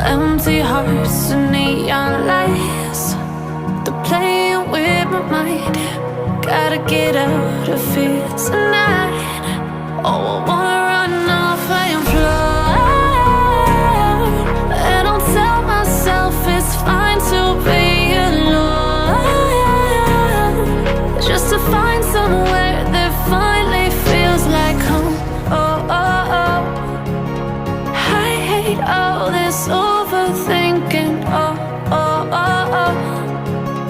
Empty hearts and neon lights, they're playing with my mind. Gotta get out of here tonight. Oh, I wanna run off and fly. And I'll tell myself it's fine to be alone, just to find somewhere that finally feels like home. Oh, oh, oh. I hate all this overthinking. Oh, oh, oh, oh.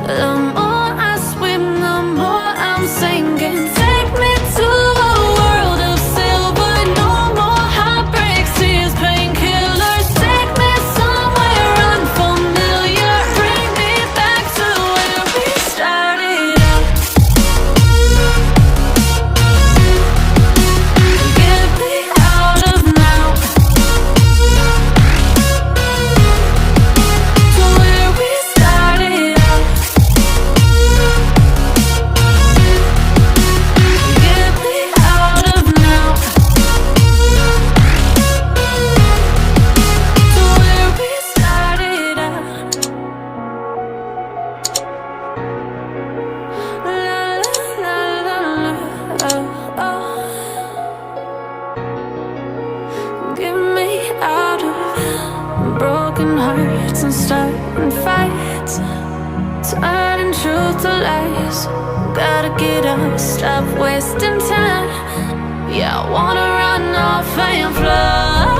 The more I swim, the more I'm sinking. Take me to a world of silver. No more heartbreaks, tears, painkillers. Take me somewhere unfamiliar. Bring me back to where we started out. Get me out of now, to where we started out. Get me out of now, to where we started out. La la la la, oh, oh. Get me out of broken hearts and starting fights, turning truth to lies. Gotta get up, stop wasting time. Yeah, I wanna run off and fly.